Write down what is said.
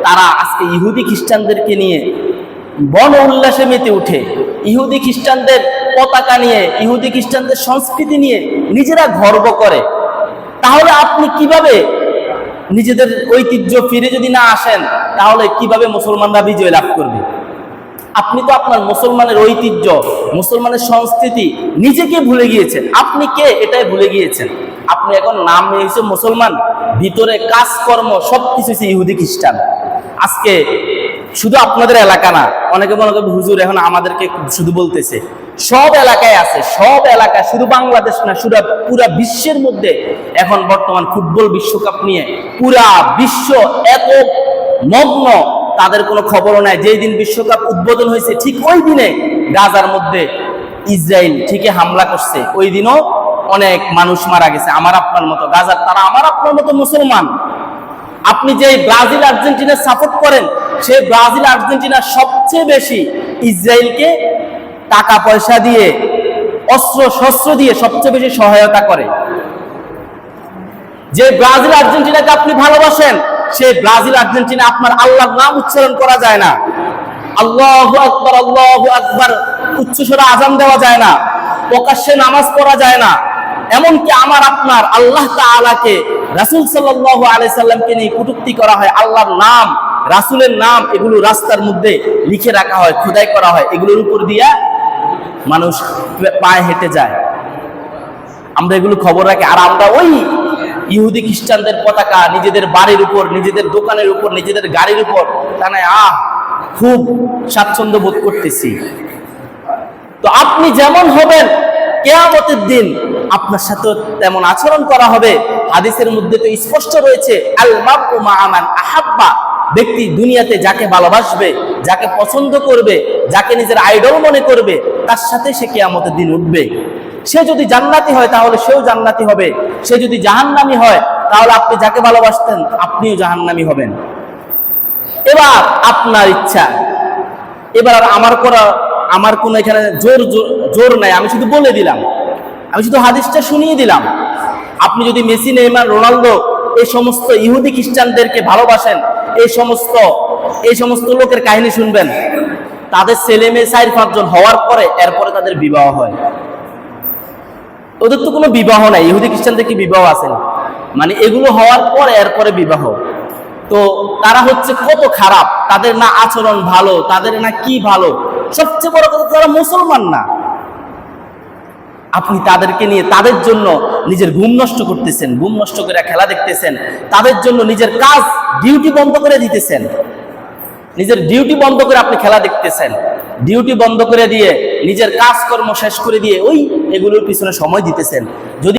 তারা আজকে ইহুদি খ্রিস্টানদেরকে নিয়ে বন উল্লাসে মেতে উঠে, ইহুদি খ্রিস্টানদের পতাকা নিয়ে, ইহুদি খ্রিস্টানদের সংস্কৃতি নিয়ে নিজেরা গর্ব করে। তাহলে আপনি কিভাবে নিজেদের ঐতিহ্য ফিরে যদি না আসেন, তাহলে কিভাবে মুসলমানরা বিজয় লাভ করবে? আপনি তো আপনার মুসলমানের ঐতিহ্য, মুসলমানের সংস্কৃতি নিজেকে ভুলে গিয়েছেন। আপনি কে এটাই ভুলে গিয়েছেন। আপনি এখন নাম নিয়েছে মুসলমান, ভিতরে কাজকর্ম সবকিছু ইহুদি খ্রিস্টান। আজকে শুধু আপনাদের এলাকা না, অনেকে মনে করবে হুজুর এখন আমাদেরকে শুধু বলতেছে, সব এলাকায় আছে, সব এলাকায়, শুধু বাংলাদেশ না, শুধু পুরা বিশ্বের মধ্যে এখন বর্তমান ফুটবল বিশ্বকাপ নিয়ে পুরা বিশ্ব এত মগ্ন, তাদের কোনো খবরও নাই। যেই দিন বিশ্বকাপ উদ্বোধন হয়েছে ঠিক ওই দিনে গাজার মধ্যে ইসরায়েল ঠিকই হামলা করছে, ওই দিনও অনেক মানুষ মারা গেছে আমার আপনার মতো। গাজার তারা আমার আপনার মতো মুসলমান। আপনি যে ব্রাজিল আর্জেন্টিনা সাপোর্ট করেন, সেই ব্রাজিল আর্জেন্টিনা সবচেয়ে বেশি ইসরায়েলকে টাকা পয়সা দিয়ে, অস্ত্র শস্ত্র দিয়ে সবচেয়ে বেশি সহায়তা করে। যে ব্রাজিল আর্জেন্টিনাকে আপনি ভালোবাসেন, সেই ব্রাজিল আর্জেন্টিনা আপনার আল্লাহর নাম উচ্চারণ করা যায় না, আল্লাহু আকবার আল্লাহু আকবার উচ্চস্বরে আজান দেওয়া যায় না, প্রকাশ্যে নামাজ পড়া যায় না। এমনকি আমার আপনার আল্লাহ তাআলাকে, রাসূল সাল্লাল্লাহু আলাইহি সাল্লামকে নিয়ে কটূক্তি করা হয়। আল্লাহর নাম, রাসূলের নাম এগুলো রাস্তার মধ্যে লিখে রাখা হয়, খোদাই করা হয়, এগুলোর উপর দিয়া মানুষ পায়ে হেঁটে যায়। আমরা এগুলো খবর রাখি, আর আমরা ওই ইহুদি খ্রিস্টানদের পতাকা নিজেদের বাড়ির উপর, নিজেদের দোকানের উপর, নিজেদের গাড়ির উপর টানায় খুব স্বাচ্ছন্দ্য বোধ করতেছি। তো আপনি যেমন হবেন, কিয়ামতের দিন আপনার সাথে তেমন আচরণ করা হবে। হাদিসের মধ্যে তো স্পষ্ট রয়েছে, আল মারউ মা মান আহাব্বা, ব্যক্তি দুনিয়াতে যাকে ভালোবাসবে, যাকে পছন্দ করবে, যাকে নিজের আইডল মনে করবে, তার সাথে সে কিয়ামতের দিন উঠবে। সে যদি জান্নাতি হয় তাহলে সেও জান্নাতি হবে, সে যদি জাহান্নামী হয় তাহলে আপনি যাকে ভালোবাসতেন আপনিও জাহান্নামী হবেন। এবার আপনার ইচ্ছা, এবার আর আমার কোনো এখানে জোর নাই, আমি শুধু বলে দিলাম, আমি শুধু হাদিসটা শুনিয়ে দিলাম। আপনি যদি মেসি, নেইমার, রোনালদো এই সমস্ত ইহুদি খ্রিস্টানদেরকে ভালোবাসেন, এই সমস্ত লোকের কাহিনী শুনবেন, তাদের ছেলে মেয়ে 4-5 জন হওয়ার পরে এরপরে তাদের বিবাহ হয়। ওদের তো কোনো বিবাহ নাই, ইহুদি খ্রিস্টানদের কি বিবাহ আছে না? মানে এগুলো হওয়ার পরে এরপরে বিবাহ। তো তারা হচ্ছে কত খারাপ, তাদের না আচরণ ভালো, তাদের না কি ভালো, সবচেয়ে বড় কথা তারা মুসলমান না। আপনি তাদেরকে নিয়ে তাদের জন্য নিজের ঘুম নষ্ট করতেছেন, ঘুম নষ্ট করে খেলা দেখতেছেন, তাদের জন্য নিজের কাজ ডিউটি বন্ধ করে দিতেছেন, নিজের ডিউটি বন্ধ করে আপনি খেলা দেখতেছেন, ডিউটি বন্ধ করে দিয়ে নিজের কাজকর্ম শেষ করে দিয়ে ওই এগুলোর পিছনে সময় দিতেছেন। যদি